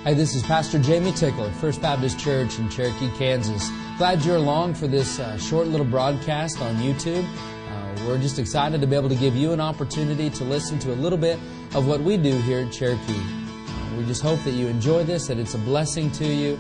Hey, this is Pastor Jamie Tickler, First Baptist Church in Cherokee, Kansas. Glad you're along for this short little broadcast on YouTube. We're just excited to be able to give you an opportunity to listen to a little bit of what we do here at Cherokee. We just hope that you enjoy this, that it's a blessing to you.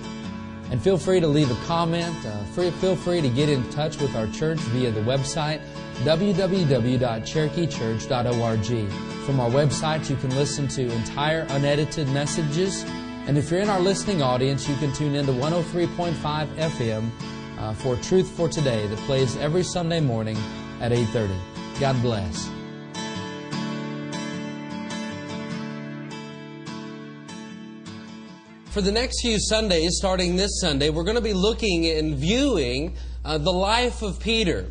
And feel free to leave a comment. Feel free to get in touch with our church via the website, www.cherokeechurch.org. From our website, you can listen to entire unedited messages. And if you're in our listening audience, you can tune into 103.5 FM for Truth for Today that plays every Sunday morning at 8:30. God bless. For the next few Sundays, starting this Sunday, we're going to be looking and viewing the life of Peter.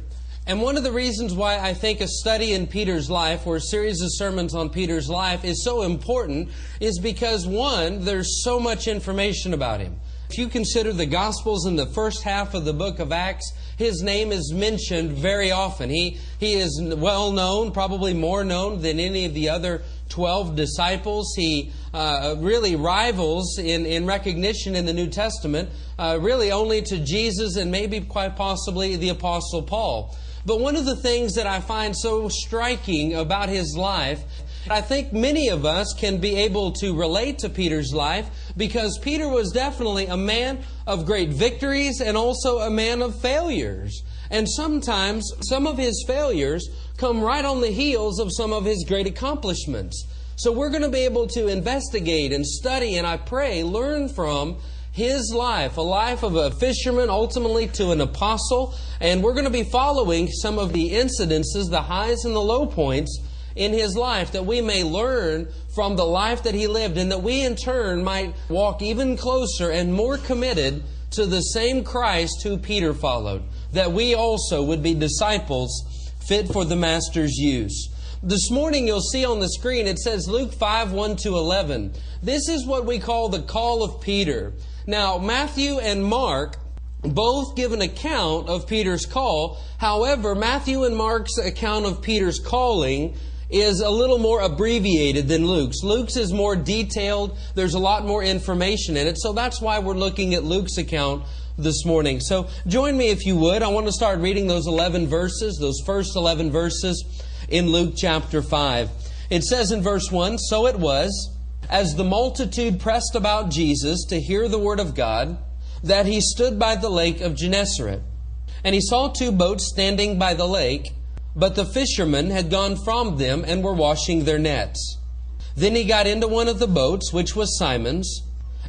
And one of the reasons why I think a study in Peter's life, or a series of sermons on Peter's life, is so important is because, one, there's so much information about him. If you consider the Gospels in the first half of the book of Acts, his name is mentioned very often. He is well known, probably more known than any of the other 12 disciples. He really rivals in recognition in the New Testament, really only to Jesus and maybe quite possibly the Apostle Paul. But one of the things that I find so striking about his life, I think many of us can be able to relate to Peter's life, because Peter was definitely a man of great victories and also a man of failures. And sometimes some of his failures come right on the heels of some of his great accomplishments. So we're going to be able to investigate and study, and I pray, learn from his life, a life of a fisherman, ultimately to an apostle. And we're going to be following some of the incidences, the highs and the low points in his life, that we may learn from the life that he lived, and that we in turn might walk even closer and more committed to the same Christ who Peter followed, that we also would be disciples fit for the Master's use. This morning you'll see on the screen, it says Luke 5, 1-11. This is what we call the call of Peter. Now, Matthew and Mark both give an account of Peter's call. However, Matthew and Mark's account of Peter's calling is a little more abbreviated than Luke's. Luke's is more detailed. There's a lot more information in it. So that's why we're looking at Luke's account this morning. So join me if you would. I want to start reading those 11 verses, those first 11 verses in Luke chapter 5. It says in verse 1, "So it was, as the multitude pressed about Jesus to hear the word of God, that he stood by the lake of Gennesaret. And he saw two boats standing by the lake, but the fishermen had gone from them and were washing their nets. Then he got into one of the boats, which was Simon's,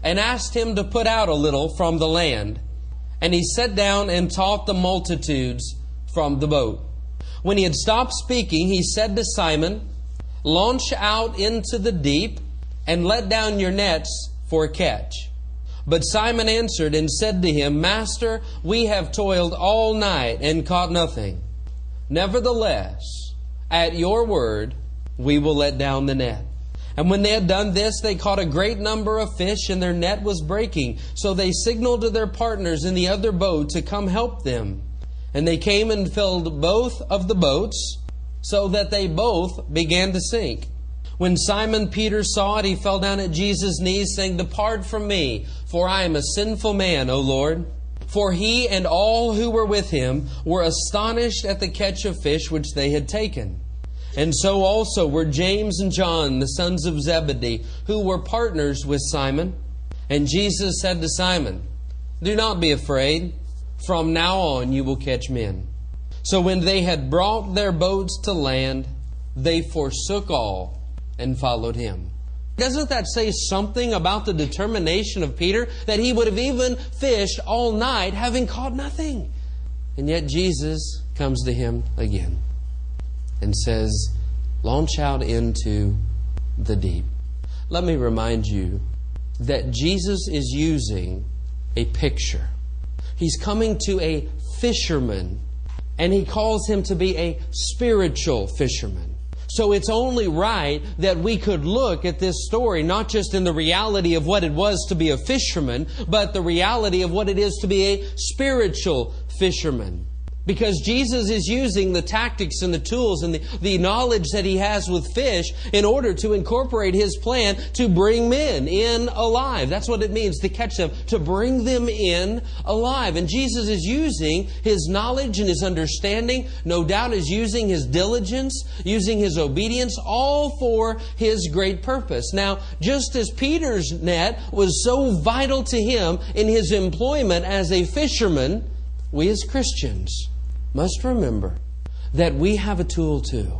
and asked him to put out a little from the land. And he sat down and taught the multitudes from the boat. When he had stopped speaking, he said to Simon, 'Launch out into the deep, and let down your nets for a catch.' But Simon answered and said to him, 'Master, we have toiled all night and caught nothing. Nevertheless, at your word, we will let down the net.' And when they had done this, they caught a great number of fish, and their net was breaking. So they signaled to their partners in the other boat to come help them. And they came and filled both of the boats, so that they both began to sink. When Simon Peter saw it, he fell down at Jesus' knees, saying, 'Depart from me, for I am a sinful man, O Lord.' For he and all who were with him were astonished at the catch of fish which they had taken. And so also were James and John, the sons of Zebedee, who were partners with Simon. And Jesus said to Simon, 'Do not be afraid. From now on you will catch men.' So when they had brought their boats to land, they forsook all and followed him." Doesn't that say something about the determination of Peter, that he would have even fished all night having caught nothing? And yet Jesus comes to him again and says, "Launch out into the deep." Let me remind you that Jesus is using a picture. He's coming to a fisherman, and he calls him to be a spiritual fisherman. So it's only right that we could look at this story not just in the reality of what it was to be a fisherman, but the reality of what it is to be a spiritual fisherman. Because Jesus is using the tactics and the tools and the knowledge that He has with fish in order to incorporate His plan to bring men in alive. That's what it means to catch them, to bring them in alive. And Jesus is using His knowledge and His understanding, no doubt is using His diligence, using His obedience, all for His great purpose. Now, just as Peter's net was so vital to him in his employment as a fisherman, we as Christians must remember that we have a tool too.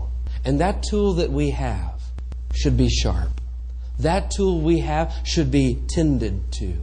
And that tool that we have should be sharp. That tool we have should be tended to.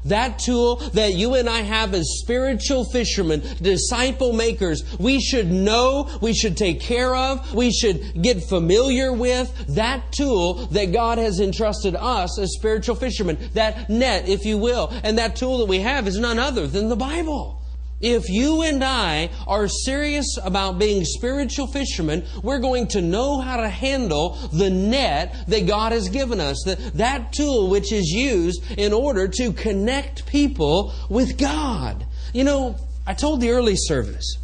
That tool that you and I have as spiritual fishermen, disciple makers, we should know, we should take care of, we should get familiar with. That tool that God has entrusted us as spiritual fishermen. That net, if you will. And that tool that we have is none other than the Bible. If you and I are serious about being spiritual fishermen, we're going to know how to handle the net that God has given us. That tool which is used in order to connect people with God. You know, I told the early service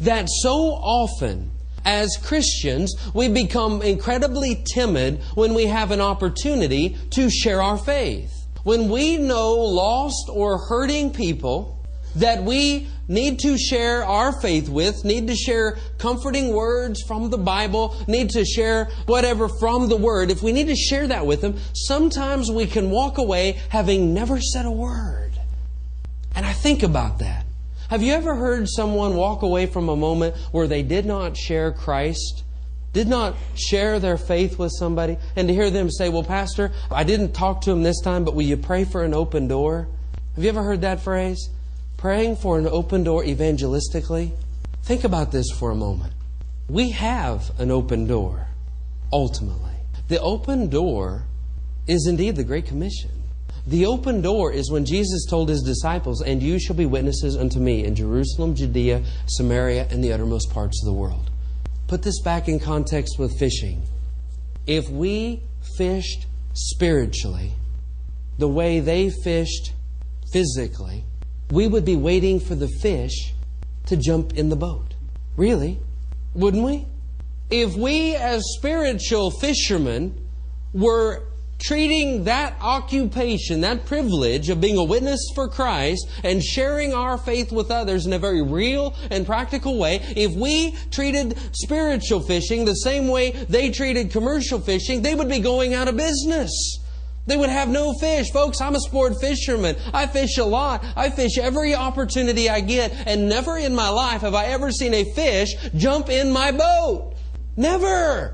that so often as Christians, we become incredibly timid when we have an opportunity to share our faith. When we know lost or hurting people that we need to share our faith with, need to share comforting words from the Bible, need to share whatever from the Word, if we need to share that with them, sometimes we can walk away having never said a word. And I think about that. Have you ever heard someone walk away from a moment where they did not share Christ, did not share their faith with somebody, and to hear them say, well, Pastor, I didn't talk to him this time, but will you pray for an open door? Have you ever heard that phrase? Praying for an open door evangelistically? Think about this for a moment. We have an open door, ultimately. The open door is indeed the Great Commission. The open door is when Jesus told His disciples, and you shall be witnesses unto me in Jerusalem, Judea, Samaria, and the uttermost parts of the world. Put this back in context with fishing. If we fished spiritually the way they fished physically, we would be waiting for the fish to jump in the boat. Really? Wouldn't we? If we as spiritual fishermen were treating that occupation, that privilege of being a witness for Christ and sharing our faith with others in a very real and practical way, if we treated spiritual fishing the same way they treated commercial fishing, they would be going out of business. They would have no fish. Folks, I'm a sport fisherman. I fish a lot. I fish every opportunity I get. And never in my life have I ever seen a fish jump in my boat. Never.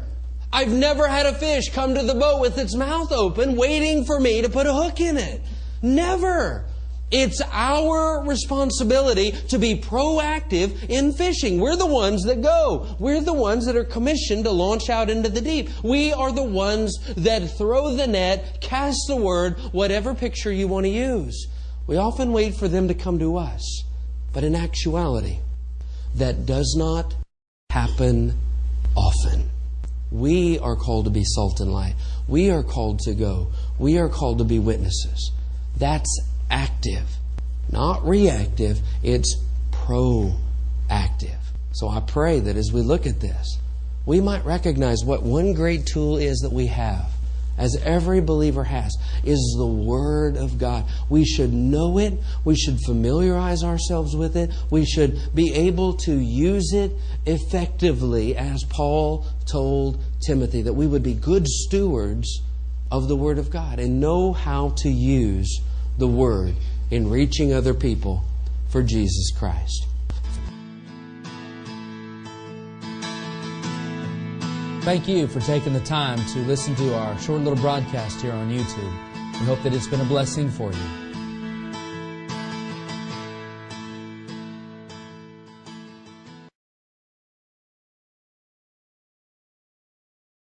I've never had a fish come to the boat with its mouth open waiting for me to put a hook in it. Never. It's our responsibility to be proactive in fishing. We're the ones that go. We're the ones that are commissioned to launch out into the deep. We are the ones that throw the net, cast the word, whatever picture you want to use. We often wait for them to come to us. But in actuality, that does not happen often. We are called to be salt and light. We are called to go. We are called to be witnesses. That's active, not reactive. It's proactive. So I pray that as we look at this, we might recognize what one great tool is that we have, as every believer has, is the Word of God. We should know it. We should familiarize ourselves with it. We should be able to use it effectively, as Paul told Timothy, that we would be good stewards of the Word of God and know how to use the Word in reaching other people for Jesus Christ. Thank you for taking the time to listen to our short little broadcast here on YouTube. We hope that it's been a blessing for you.